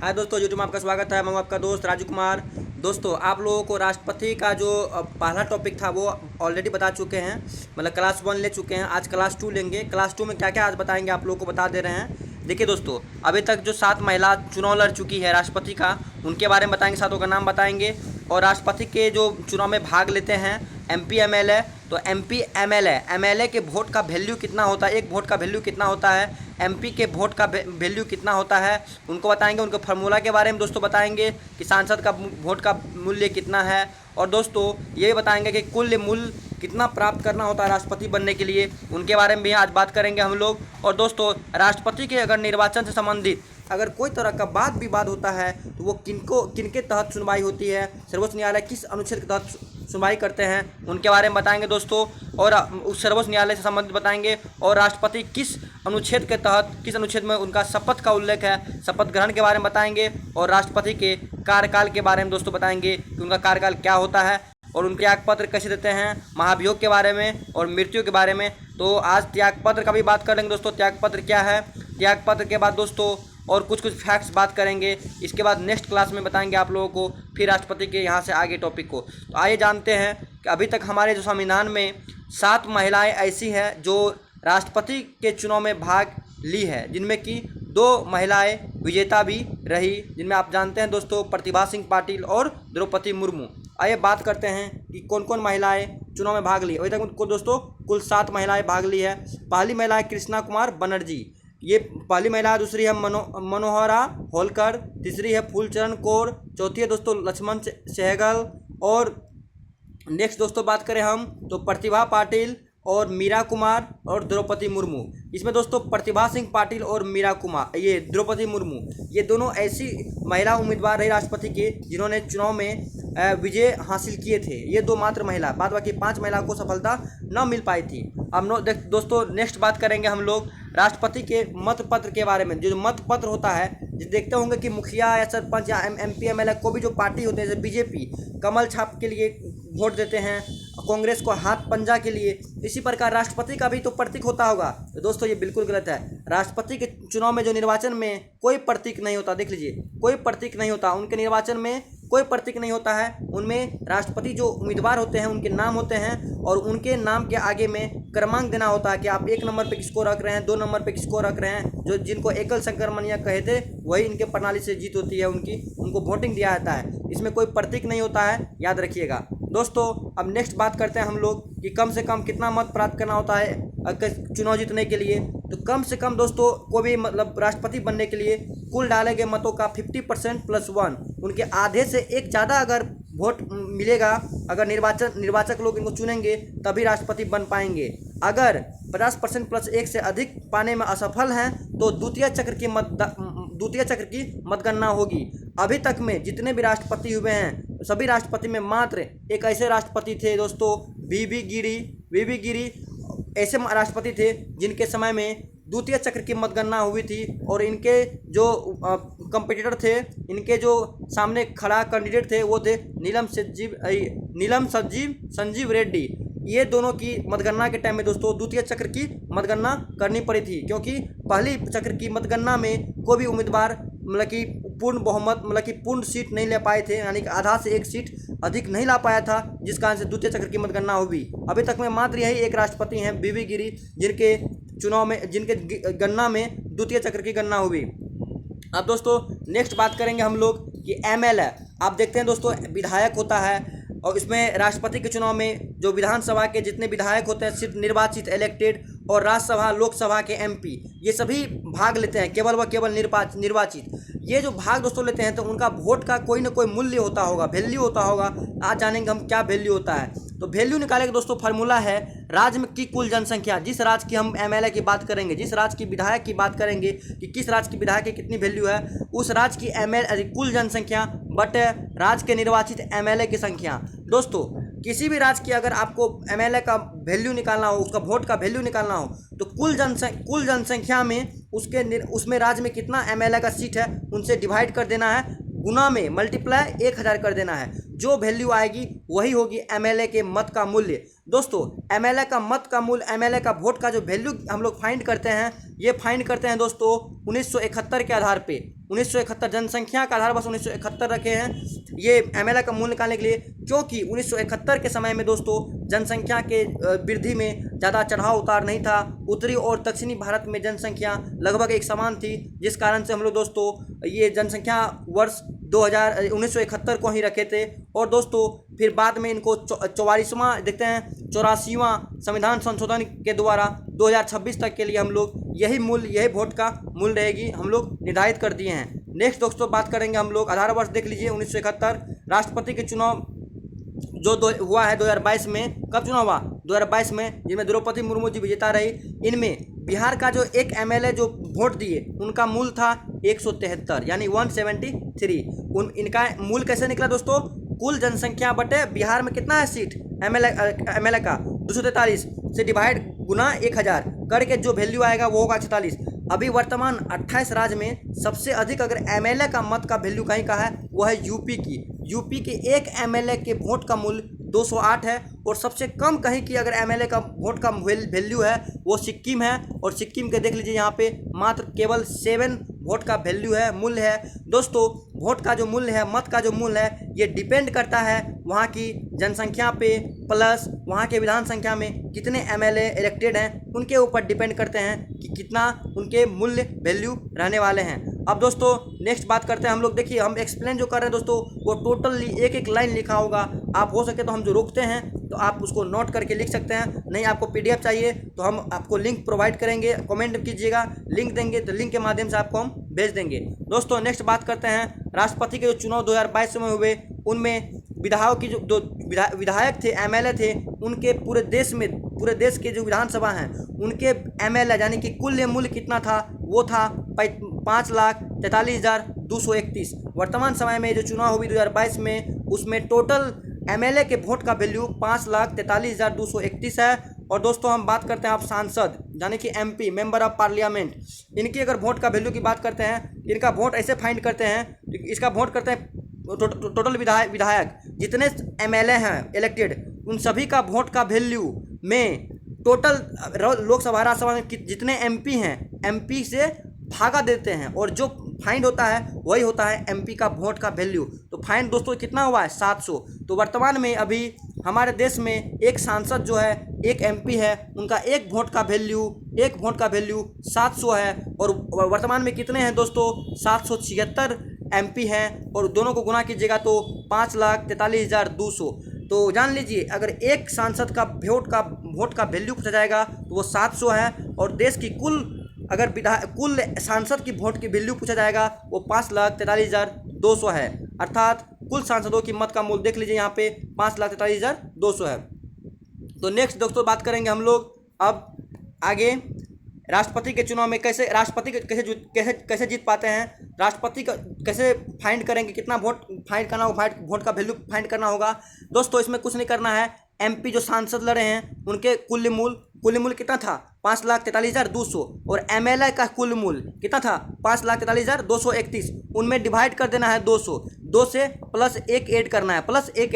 हाय दोस्तों, यूट्यूब में आपका स्वागत है। मैं हूं आपका दोस्त राजू कुमार। दोस्तों, आप लोगों को राष्ट्रपति का जो पहला टॉपिक था वो ऑलरेडी बता चुके हैं, मतलब क्लास 1 ले चुके हैं। आज क्लास 2 लेंगे। क्लास 2 में क्या क्या आज बताएंगे आप लोगों को बता दे रहे हैं। देखिए दोस्तों, अभी तक जो 7 महिला चुनाव लड़ चुकी है राष्ट्रपति का, उनके बारे में बताएंगे, सातों का नाम बताएंगे। और राष्ट्रपति के जो चुनाव में भाग लेते हैं MP MLA, तो MP MLA के वोट का वैल्यू कितना होता है, एक वोट का वैल्यू कितना होता है, MP के वोट का वैल्यू कितना होता है, उनको बताएंगे। उनके फार्मूला के बारे में दोस्तों बताएंगे कि सांसद का वोट का मूल्य कितना है। और दोस्तों ये भी बताएंगे कि कुल मूल्य कितना प्राप्त करना होता है राष्ट्रपति बनने के लिए, उनके बारे में भी आज बात करेंगे हम लोग। और दोस्तों, राष्ट्रपति के अगर निर्वाचन से संबंधित अगर कोई तरह का वाद विवाद होता है तो वो किनके तहत सुनवाई होती है, सर्वोच्च न्यायालय किस अनुच्छेद के तहत सुनवाई करते हैं, उनके बारे में बताएंगे दोस्तों। और उस सर्वोच्च न्यायालय से संबंधित बताएंगे। और राष्ट्रपति किस अनुच्छेद के तहत, किस अनुच्छेद में उनका शपथ का उल्लेख है, शपथ ग्रहण के बारे में बताएंगे। और राष्ट्रपति के कार्यकाल के बारे में दोस्तों बताएंगे कि उनका कार्यकाल क्या होता है और उनके त्यागपत्र कैसे देते हैं, महाभियोग के बारे में और मृत्यु के बारे में। तो आज त्यागपत्र का भी बात करेंगे दोस्तों, त्यागपत्र क्या है। त्यागपत्र के बाद दोस्तों और कुछ फैक्ट्स बात करेंगे। इसके बाद नेक्स्ट क्लास में बताएंगे आप लोगों को, फिर राष्ट्रपति के यहाँ से आगे टॉपिक को। तो आइए जानते हैं कि अभी तक हमारे जो संविधान में 7 महिलाएं ऐसी हैं जो राष्ट्रपति के चुनाव में भाग ली है, जिनमें कि 2 महिलाएं विजेता भी रही, जिनमें आप जानते हैं दोस्तों प्रतिभा सिंह पाटिल और द्रौपदी मुर्मू। आइए बात करते हैं कि कौन कौन महिलाएं चुनाव में भाग ली। अभी तक दोस्तों कुल 7 महिलाएं भाग ली है। पहली महिला है कृष्णा कुमार बनर्जी, ये पहली महिला। दूसरी है मनोहरा होलकर। तीसरी है फूलचरण कौर। चौथी है दोस्तों लक्ष्मण सहगल। और नेक्स्ट दोस्तों बात करें हम तो प्रतिभा पाटिल और मीरा कुमार और द्रौपदी मुर्मू। इसमें दोस्तों प्रतिभा सिंह पाटिल और मीरा कुमार, ये द्रौपदी मुर्मू, ये दोनों ऐसी महिला उम्मीदवार रही राष्ट्रपति के जिन्होंने चुनाव में विजय हासिल किए थे। ये 2 मात्र महिला, बाद बाकी 5 महिला को सफलता न मिल पाई थी। अब दोस्तों नेक्स्ट बात करेंगे हम लोग राष्ट्रपति के मत पत्र के बारे में। जो मत पत्र होता है, जो देखते होंगे कि मुखिया या सरपंच या MP MLA को भी जो पार्टी होते हैं, जैसे बीजेपी कमल छाप के लिए वोट देते हैं, कांग्रेस को हाथ पंजा के लिए, इसी प्रकार राष्ट्रपति का भी तो प्रतीक होता होगा। तो दोस्तों ये बिल्कुल गलत है। राष्ट्रपति के चुनाव में जो निर्वाचन में कोई प्रतीक नहीं होता, देख लीजिए कोई प्रतीक नहीं होता, उनके निर्वाचन में कोई प्रतीक नहीं होता है। उनमें राष्ट्रपति जो उम्मीदवार होते हैं उनके नाम होते हैं और उनके नाम के आगे में क्रमांक देना होता है कि आप 1 नंबर पे किसको रख रहे हैं, 2 नंबर पे किसको रख रहे हैं। जो जिनको एकल संक्रमणीय कहे थे वही इनके प्रणाली से जीत होती है, उनको वोटिंग दिया जाता है। इसमें कोई प्रतीक नहीं होता है, याद रखिएगा दोस्तों। अब नेक्स्ट बात करते हैं हम लोग कि कम से कम कितना मत प्राप्त करना होता है चुनाव जीतने के लिए। तो कम से कम दोस्तों को भी मतलब राष्ट्रपति बनने के लिए कुल डाले गए मतों का 50% + 1, उनके आधे से एक ज़्यादा अगर वोट मिलेगा, अगर निर्वाचक लोग इनको चुनेंगे तभी राष्ट्रपति बन पाएंगे। अगर 50% + 1 से अधिक पाने में असफल हैं तो द्वितीय चक्र की मतगणना होगी। अभी तक में जितने भी राष्ट्रपति हुए हैं सभी राष्ट्रपति में मात्र एक ऐसे राष्ट्रपति थे दोस्तों, वीवी गिरी ऐसे राष्ट्रपति थे जिनके समय में द्वितीय चक्र की मतगणना हुई थी। और इनके जो कंपटीटर थे, इनके जो सामने खड़ा कैंडिडेट थे वो थे नीलम संजीव रेड्डी। ये दोनों की मतगणना के टाइम में दोस्तों द्वितीय चक्र की मतगणना करनी पड़ी थी, क्योंकि पहली चक्र की मतगणना में कोई भी उम्मीदवार मतलब कि पूर्ण बहुमत, मतलब कि पूर्ण सीट नहीं ले पाए थे, यानी कि आधा से 1 सीट अधिक नहीं ला पाया था, जिस कारण से द्वितीय चक्र की मतगणना हुई। अभी तक में मात्र यही एक राष्ट्रपति हैं वीवी गिरी जिनके चुनाव में, जिनके गणना में द्वितीय चक्र की गणना हुई। अब दोस्तों नेक्स्ट बात करेंगे हम लोग कि MLA, आप देखते हैं दोस्तों विधायक होता है और इसमें राष्ट्रपति के चुनाव में जो विधानसभा के जितने विधायक होते हैं सिर्फ निर्वाचित इलेक्टेड, और राज्यसभा लोकसभा के MP ये सभी भाग लेते हैं, केवल व केवल निर्वाचित। ये जो भाग दोस्तों लेते हैं तो उनका वोट का कोई ना कोई मूल्य होता होगा, वैल्यू होता होगा। आज जानेंगे हम क्या वैल्यू होता है। तो वैल्यू निकालेंगे दोस्तों, फार्मूला है राज्य में की कुल जनसंख्या। जिस राज्य की हम MLA की बात करेंगे, जिस राज्य की विधायक की बात करेंगे कि किस राज्य की विधायक की कितनी वैल्यू है, उस राज्य की MLA कुल जनसंख्या बट राज्य के निर्वाचित MLA की संख्या। दोस्तों किसी भी राज्य की अगर आपको MLA का वैल्यू निकालना हो, उसका वोट का वैल्यू निकालना हो, तो कुल जनसंख्या में उसमें राज्य में कितना MLA का सीट है उनसे डिवाइड कर देना है, गुना में मल्टीप्लाई 1000 कर देना है। जो वैल्यू आएगी वही होगी MLA के मत का मूल्य। दोस्तों MLA का मत का मूल्य, MLA का वोट का जो वैल्यू हम लोग फाइंड करते हैं, ये फाइंड करते हैं दोस्तों 1971 के आधार पे। 1971 जनसंख्या का आधार बस 1971 रखे हैं ये एमएलए का मूल्य निकालने के लिए, क्योंकि 1971 के समय में दोस्तों जनसंख्या के वृद्धि में ज़्यादा चढ़ाव उतार नहीं था। उत्तरी और दक्षिणी भारत में जनसंख्या लगभग एक समान थी, जिस कारण से हम लोग दोस्तों ये जनसंख्या वर्ष 1971 को ही रखे थे। और दोस्तों फिर बाद में इनको 44वां देखते हैं 84वां संविधान संशोधन के द्वारा 2026 तक के लिए हम लोग यही वोट का मूल्य रहेगी हम लोग निर्धारित कर दिए हैं। नेक्स्ट दोस्तों बात करेंगे हम लोग आधार वर्ष देख लीजिए 1971 राष्ट्रपति के चुनाव जो हुआ है 2022 में। कब चुनाव हुआ? 2022 में, जिनमें द्रौपदी मुर्मू जी विजेता रही। इनमें बिहार का जो एक एमएलए जो वोट दिए उनका मूल्य था 173 यानी 173। इनका मूल्य कैसे निकला दोस्तों? कुल जनसंख्या बटे बिहार में कितना है सीट एमएलए का 243 से डिवाइड गुना 1000 करके जो वैल्यू आएगा वो होगा 46। अभी वर्तमान 28 राज्य में सबसे अधिक अगर एमएलए का मत का वैल्यू कहीं का है वो है यूपी के एक एमएलए के वोट का मूल्य 208 है। और सबसे कम कहीं की अगर एमएलए का वोट का वैल्यू है वो सिक्किम है, और सिक्किम के देख लीजिए यहाँ पे मात्र केवल 7 वोट का वैल्यू है, मूल्य है। दोस्तों वोट का जो मूल्य है, मत का जो मूल्य है, ये डिपेंड करता है वहाँ की जनसंख्या पे प्लस वहाँ के विधान संख्या में कितने एमएलए इलेक्टेड हैं उनके ऊपर डिपेंड करते हैं कि कितना उनके मूल्य वैल्यू रहने वाले हैं। अब दोस्तों नेक्स्ट बात करते हैं हम लोग। देखिए हम एक्सप्लेन जो कर रहे हैं दोस्तों वो टोटली एक एक लाइन लिखा होगा। आप हो सके तो हम जो रोकते हैं तो आप उसको नोट करके लिख सकते हैं, नहीं आपको पीडीएफ चाहिए तो हम आपको लिंक प्रोवाइड करेंगे, कमेंट कीजिएगा, लिंक देंगे तो लिंक के माध्यम से आपको हम भेज देंगे। दोस्तों नेक्स्ट बात करते हैं राष्ट्रपति के जो चुनाव 2022 में हुए उनमें विधायक की जो विधायक थे एमएलए थे उनके पूरे देश के जो विधानसभा हैं उनके एमएलए यानी कि कुल मूल्य कितना था वो था 5,43,231। वर्तमान समय में जो चुनाव हुई 2022 में उसमें टोटल एमएलए के वोट का वैल्यू 5,43,231 है। और दोस्तों हम बात करते हैं आप सांसद यानी कि एमपी मेंबर ऑफ पार्लियामेंट, इनकी अगर वोट का वैल्यू की बात करते हैं, इनका वोट ऐसे फाइंड करते हैं, इसका वोट करते हैं टोटल विधायक जितने एमएलए हैं इलेक्टेड उन सभी का वोट का वैल्यू में टोटल लोकसभा राज्यसभा में जितने एमपी हैं एमपी से भागा देते हैं और जो फाइंड होता है वही होता है एमपी का वोट का वैल्यू। तो फाइंड दोस्तों कितना हुआ है 700। तो वर्तमान में अभी हमारे देश में एक सांसद जो है एक एमपी है उनका एक वोट का वैल्यू 700 है। और वर्तमान में कितने हैं दोस्तों 776 एमपी हैं और दोनों को गुना कीजिएगा तो 5,43,200। तो जान लीजिए अगर एक सांसद का वोट का वैल्यू पूछा जाएगा तो वो 700 है, और देश की कुल सांसद की वोट की वैल्यू पूछा जाएगा वो 5,43,200 है। अर्थात कुल सांसदों की मत का मूल्य देख लीजिए यहाँ पे 5,43,200 है। तो नेक्स्ट दोस्तों बात करेंगे हम लोग अब आगे राष्ट्रपति के चुनाव में कैसे जीत पाते हैं, राष्ट्रपति का कैसे फाइंड करेंगे, कितना वोट फाइंड करना होगा, वोट का वैल्यू फाइंड करना होगा। दोस्तों इसमें कुछ नहीं करना है, एमपी जो सांसद लड़े हैं उनके कुल मूल्य कितना था 5,43,200 और एमएलए का कुल मूल्य कितना था 5,43,231। उनमें डिवाइड कर देना है 2 से प्लस 1 ऐड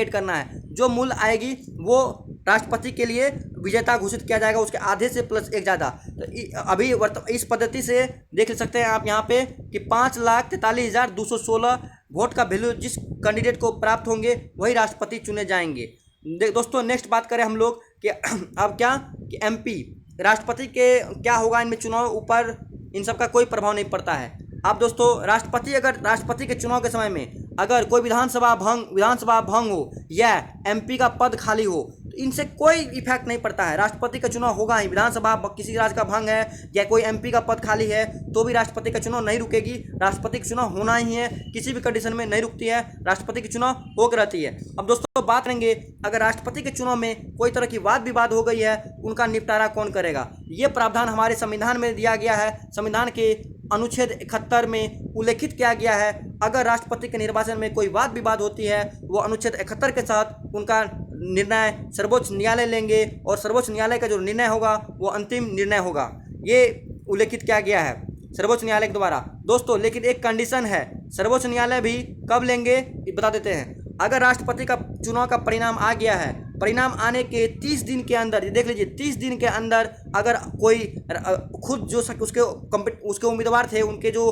करना है जो मूल्य आएगी वो राष्ट्रपति के लिए विजेता घोषित किया जाएगा, उसके आधे से प्लस 1 ज़्यादा। तो अभी इस पद्धति से देख सकते हैं आप यहाँ पे कि 5,43,216 वोट का वैल्यू जिस कैंडिडेट को प्राप्त होंगे वही राष्ट्रपति चुने जाएंगे। दोस्तों नेक्स्ट बात करें हम लोग कि अब क्या कि एमपी राष्ट्रपति के क्या होगा, इनमें चुनाव ऊपर इन सब का कोई प्रभाव नहीं पड़ता है। अब दोस्तों राष्ट्रपति के चुनाव के समय में अगर कोई विधानसभा भंग हो या एमपी का पद खाली हो तो इनसे कोई इफेक्ट नहीं पड़ता है। राष्ट्रपति का चुनाव होगा ही, विधानसभा किसी राज्य का भंग है या कोई एमपी का पद खाली है तो भी राष्ट्रपति का चुनाव नहीं रुकेगी। राष्ट्रपति का चुनाव होना ही है, किसी भी कंडीशन में नहीं रुकती है, राष्ट्रपति की चुनाव होकर रहती है। अब दोस्तों बात करेंगे अगर राष्ट्रपति के चुनाव में कोई तरह की वाद विवाद हो गई है उनका निपटारा कौन करेगा। ये प्रावधान हमारे संविधान में दिया गया है। संविधान के अनुच्छेद 71 में उल्लेखित किया गया है अगर राष्ट्रपति के निर्वाचन में कोई वाद विवाद होती है वो अनुच्छेद 71 के साथ उनका निर्णय सर्वोच्च न्यायालय लेंगे और सर्वोच्च न्यायालय का जो निर्णय होगा वो अंतिम निर्णय होगा। ये उल्लेखित किया गया है सर्वोच्च न्यायालय के द्वारा। दोस्तों लेकिन एक कंडीशन है, सर्वोच्च न्यायालय भी कब लेंगे बता देते हैं। अगर राष्ट्रपति का चुनाव का परिणाम आ गया है परिणाम आने के 30 दिन के अंदर, ये देख लीजिए 30 दिन के अंदर अगर कोई खुद जो उसके उम्मीदवार थे, उनके जो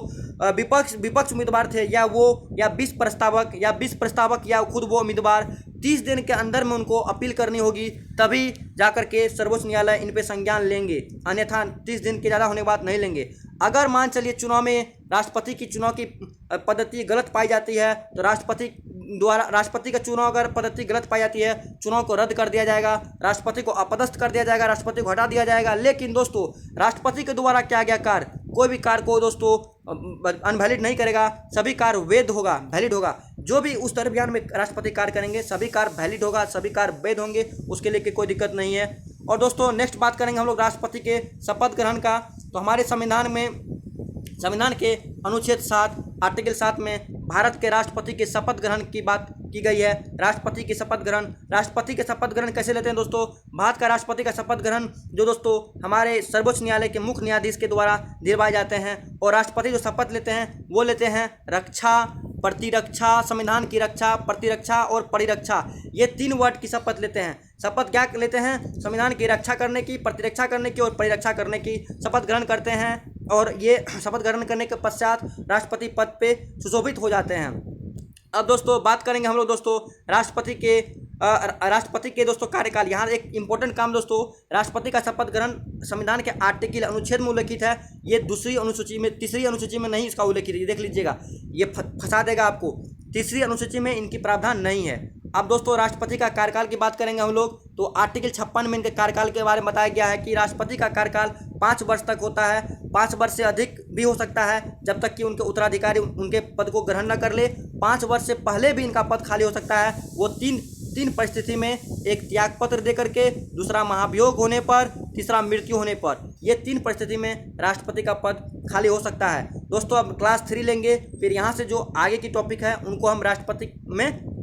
विपक्ष उम्मीदवार थे, या वो या 20 प्रस्तावक या खुद वो उम्मीदवार 30 दिन के अंदर में उनको अपील करनी होगी, तभी जाकर के सर्वोच्च न्यायालय इन पे संज्ञान लेंगे, अन्यथा 30 दिन के ज़्यादा होने के बाद नहीं लेंगे। अगर मान चलिए चुनाव में राष्ट्रपति की चुनाव की पद्धति गलत पाई जाती है तो राष्ट्रपति का चुनाव अगर पद्धति गलत पाई जाती है, चुनाव को रद्द कर दिया जाएगा, राष्ट्रपति को अपदस्थ कर दिया जाएगा, राष्ट्रपति को हटा दिया जाएगा। लेकिन दोस्तों राष्ट्रपति के द्वारा किया गया कार्य, कोई भी कार्य को दोस्तों अनवैलिड नहीं करेगा, सभी कार्य वैध होगा, वैलिड होगा। जो भी उस दरमियान में राष्ट्रपति कार्य करेंगे सभी कार्य वैलिड होगा, सभी कार्य वैध होंगे, उसके लिए कोई दिक्कत नहीं है। और दोस्तों नेक्स्ट बात करेंगे हम लोग राष्ट्रपति के शपथ ग्रहण का। तो हमारे संविधान के अनुच्छेद 7 आर्टिकल 7 में भारत के राष्ट्रपति के शपथ ग्रहण की बात की गई है। राष्ट्रपति के शपथ ग्रहण कैसे लेते हैं दोस्तों? भारत का राष्ट्रपति का शपथ ग्रहण जो दोस्तों हमारे सर्वोच्च न्यायालय के मुख्य न्यायाधीश के द्वारा दिलवाए जाते हैं। और राष्ट्रपति जो शपथ लेते हैं वो लेते हैं रक्षा, प्रतिरक्षा, संविधान की रक्षा, प्रतिरक्षा और परिरक्षा, ये 3 वर्ड की शपथ लेते हैं। शपथ क्या लेते हैं? संविधान की रक्षा करने की, प्रतिरक्षा करने की और परिरक्षा करने की शपथ ग्रहण करते हैं। और ये शपथ ग्रहण करने के पश्चात राष्ट्रपति पद पे सुशोभित हो जाते हैं। अब दोस्तों बात करेंगे हम लोग दोस्तों राष्ट्रपति के दोस्तों कार्यकाल। यहाँ एक इंपॉर्टेंट काम दोस्तों, राष्ट्रपति का शपथ ग्रहण संविधान के आर्टिकल अनुच्छेद में उल्लेखित है। ये तीसरी अनुसूची में नहीं इसका उल्लेखित है, देख लीजिएगा, ये फंसा देगा आपको। तीसरी अनुसूची में इनकी प्रावधान नहीं है। अब दोस्तों राष्ट्रपति का कार्यकाल की बात करेंगे हम लोग, तो आर्टिकल 56 में इनके कार्यकाल के बारे में बताया गया है कि राष्ट्रपति का कार्यकाल 5 वर्ष तक होता है, 5 वर्ष से अधिक भी हो सकता है, जब तक कि उनके उत्तराधिकारी उनके पद को ग्रहण न कर ले। 5 वर्ष से पहले भी इनका पद खाली हो सकता है। वो तीन परिस्थिति में, एक त्यागपत्र दे करके, दूसरा महाभियोग होने पर, तीसरा मृत्यु होने पर, ये 3 परिस्थिति में राष्ट्रपति का पद खाली हो सकता है। दोस्तों अब क्लास 3 लेंगे, फिर यहाँ से जो आगे की टॉपिक है उनको हम राष्ट्रपति में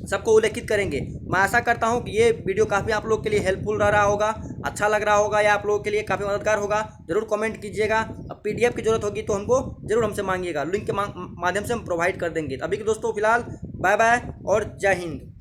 सबको उल्लेखित करेंगे। मैं आशा करता हूँ कि ये वीडियो काफ़ी आप लोग के लिए हेल्पफुल रहा होगा, अच्छा लग रहा होगा या आप लोगों के लिए काफ़ी मददगार होगा। जरूर कमेंट कीजिएगा। अब PDF की जरूरत होगी तो हमको जरूर हमसे मांगिएगा, लिंक के माध्यम से हम प्रोवाइड कर देंगे। अभी के दोस्तों फिलहाल बाय बाय और जय हिंद।